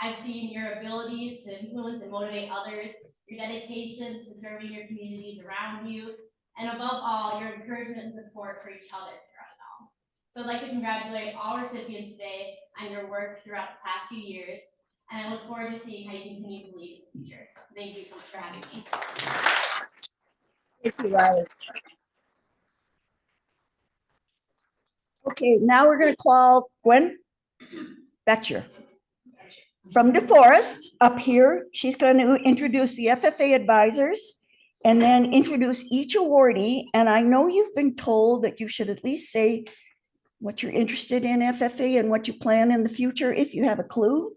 I've seen your abilities to influence and motivate others, your dedication to serving your communities around you, and above all, your encouragement and support for each other throughout it all. So I'd like to congratulate all recipients today on your work throughout the past few years, and I look forward to seeing how you continue to lead in the future. Thank you so much for having me. Thank you, Riley. Okay, now we're gonna call Gwen Betcher from DeForest up here. She's going to introduce the FFA advisors and then introduce each awardee. And I know you've been told that you should at least say what you're interested in FFA and what you plan in the future, if you have a clue.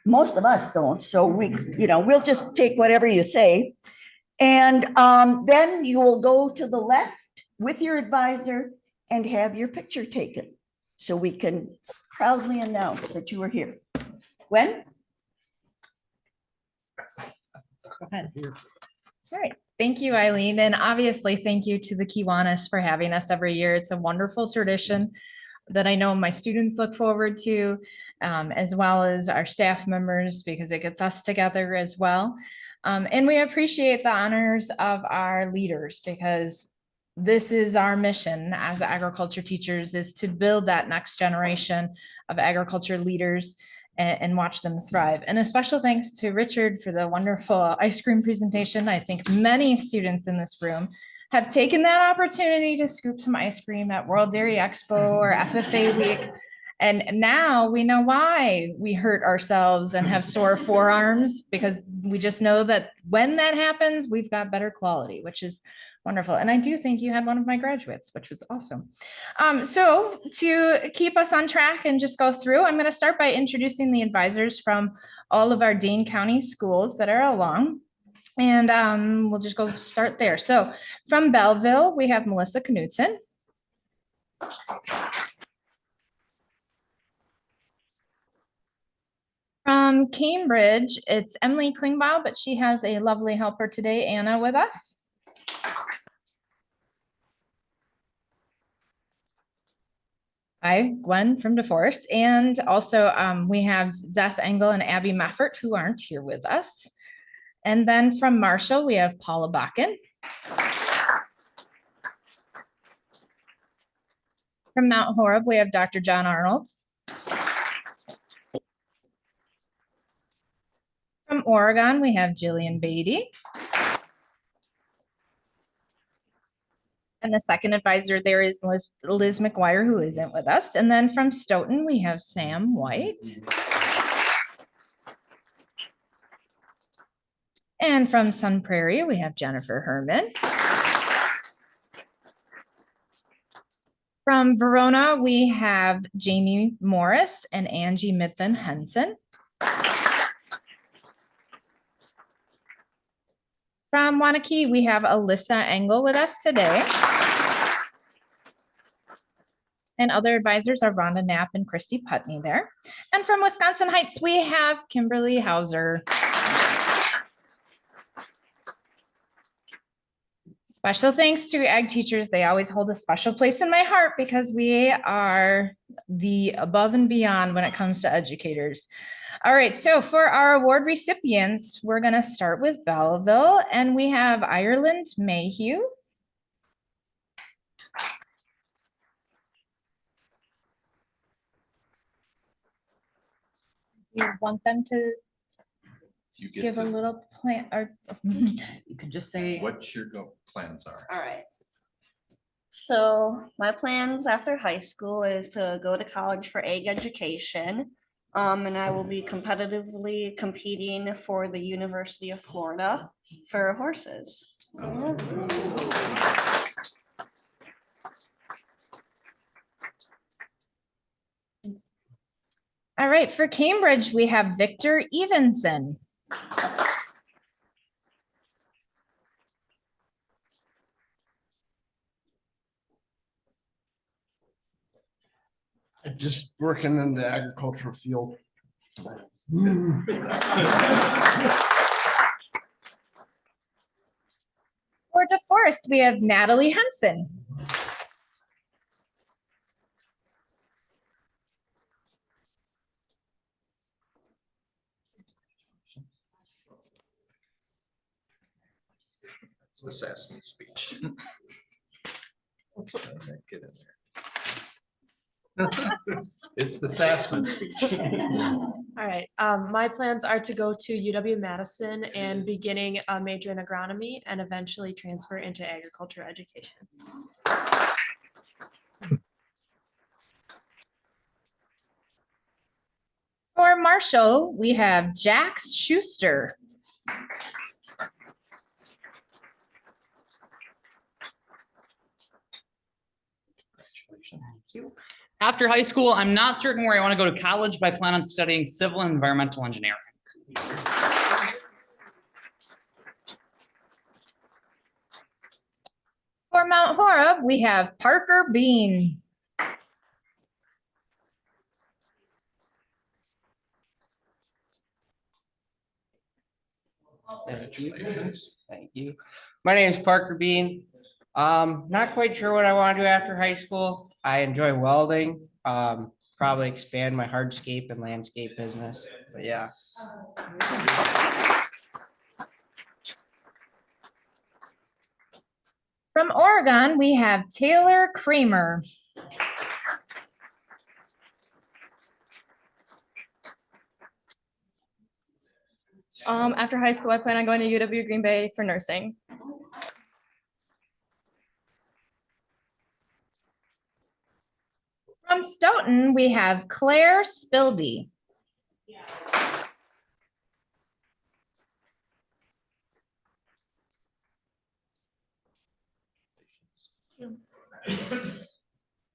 Most of us don't, so we'll just take whatever you say. And then you will go to the left with your advisor and have your picture taken, so we can proudly announce that you are here. Gwen? Go ahead. All right. Thank you, Eileen. And obviously, thank you to the Kiwanis for having us every year. It's a wonderful tradition that I know my students look forward to, as well as our staff members, because it gets us together as well. And we appreciate the honors of our leaders, because this is our mission as agriculture teachers, is to build that next generation of agriculture leaders and watch them thrive. And a special thanks to Richard for the wonderful ice cream presentation. I think many students in this room have taken that opportunity to scoop some ice cream at World Dairy Expo or FFA Week. And now we know why we hurt ourselves and have sore forearms, because we just know that when that happens, we've got better quality, which is wonderful. And I do think you had one of my graduates, which was awesome. So to keep us on track and just go through, I'm going to start by introducing the advisors from all of our Dane County schools that are along. And we'll just go start there. So from Belleville, we have Melissa Knudsen. From Cambridge, it's Emily Klingbaum, but she has a lovely helper today, Anna, with us. Hi, Gwen from DeForest. And also we have Zeth Engel and Abby Meffert, who aren't here with us. And then from Marshall, we have Paula Bakken. From Mount Horeb, we have Dr. John Arnold. From Oregon, we have Jillian Beatty. And the second advisor there is Liz McGuire, who isn't with us. And then from Stoughton, we have Sam White. And from Sun Prairie, we have Jennifer Herman. From Verona, we have Jamie Morris and Angie Mitten Henson. From Wanakee, we have Alyssa Engel with us today. And other advisors are Rhonda Knapp and Christy Putney there. And from Wisconsin Heights, we have Kimberly Hauser. Special thanks to ag teachers. They always hold a special place in my heart, because we are the above and beyond when it comes to educators. All right, so for our award recipients, we're going to start with Belleville, and we have Ireland Mayhew. You want them to You get give a to little plan, or you can just say, what your plans are. All right. So my plans after high school is to go to college for ag education. And I will be competitively competing for the University of Florida for horses. all right, for Cambridge, we have Victor Evenson. Just working in the agricultural field. For DeForest, we have Natalie Henson. It's the Sassman speech. Get in there. It's the Sassman speech. All right, my plans are to go to UW-Madison and beginning a major in agronomy and eventually transfer into agriculture education. For Marshall, we have Jax Schuster. After high school, I'm not certain where I want to go to college, but I plan on studying civil and environmental engineering. For Mount Horeb, we have Parker Bean. Congratulations. Thank you. My name is Parker Bean. Not quite sure what I want to do after high school. I enjoy welding. Probably expand my hardscape and landscape business. But yeah. From Oregon, we have Taylor Kramer. After high school, I plan on going to UW Green Bay for nursing. From Stoughton, we have Claire Spilby.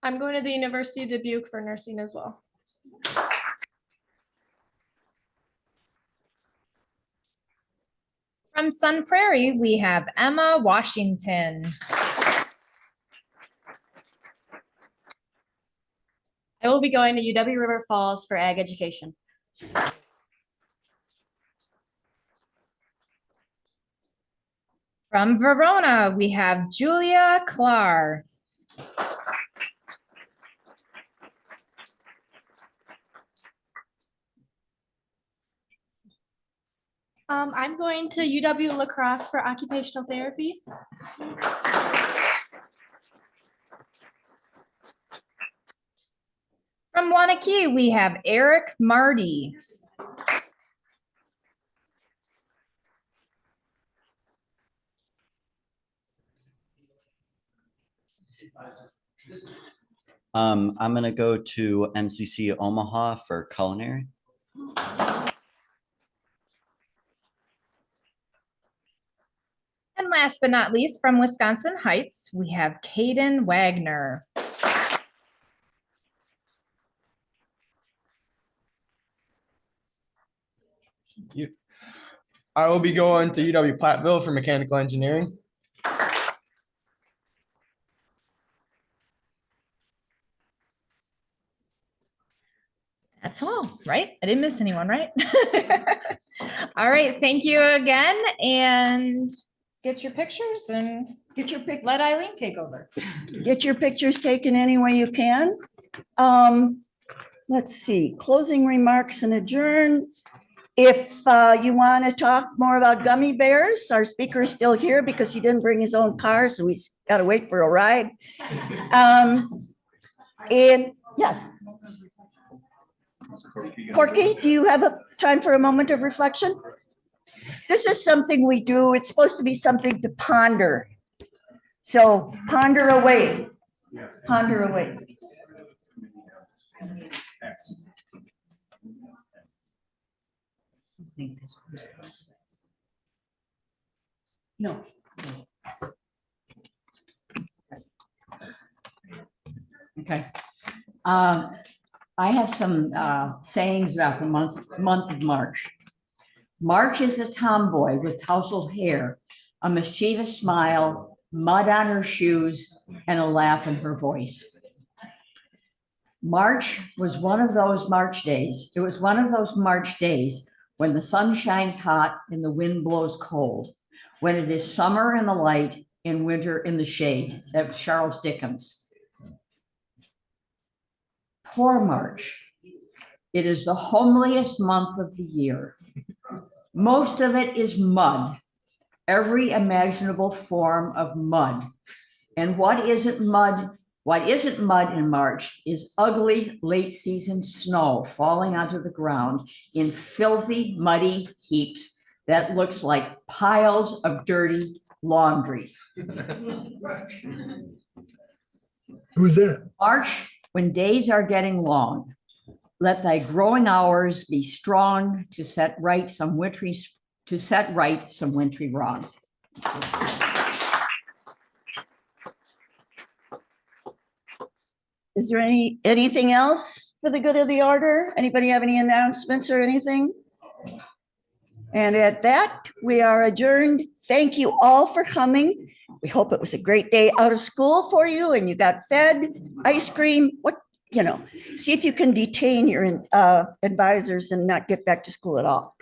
I'm going to the University of Dubuque for nursing as well. From Sun Prairie, we have Emma Washington. I will be going to UW River Falls for ag education. From Verona, we have Julia Klar. I'm going to UW La Crosse for occupational therapy. From Wanakee, we have Eric Marty. I'm gonna go to MCC Omaha for culinary. And last but not least, from Wisconsin Heights, we have Caden Wagner. I will be going to UW Platteville for mechanical engineering. That's all, right? I didn't miss anyone, right? All right, thank you again, and get your pictures and Get your let Eileen take over. Get your pictures taken any way you can. Let's see, closing remarks and adjourn. If you want to talk more about gummy bears, our speaker is still here because he didn't bring his own car, so he's got to wait for a ride. And yes. Corky, do you have a time for a moment of reflection? This is something we do. It's supposed to be something to ponder. So ponder away, ponder away. No. Okay. I have some sayings about the month of March. March is a tomboy with tousled hair, a mischievous smile, mud on her shoes, and a laugh in her voice. March was one of those March days. It was one of those March days when the sun shines hot and the wind blows cold, when it is summer in the light and winter in the shade. That's Charles Dickens. Poor March. It is the homeliest month of the year. Most of it is mud, every imaginable form of mud. And what isn't mud? What isn't mud in March is ugly late season snow falling onto the ground in filthy, muddy heaps that looks like piles of dirty laundry. Who's that? March, when days are getting long, let thy growing hours be strong to set right some wintry wrong. Is there anything else for the good of the order? Anybody have any announcements or anything? And at that, we are adjourned. Thank you all for coming. We hope it was a great day out of school for you and you got fed, ice cream, see if you can detain your advisors and not get back to school at all.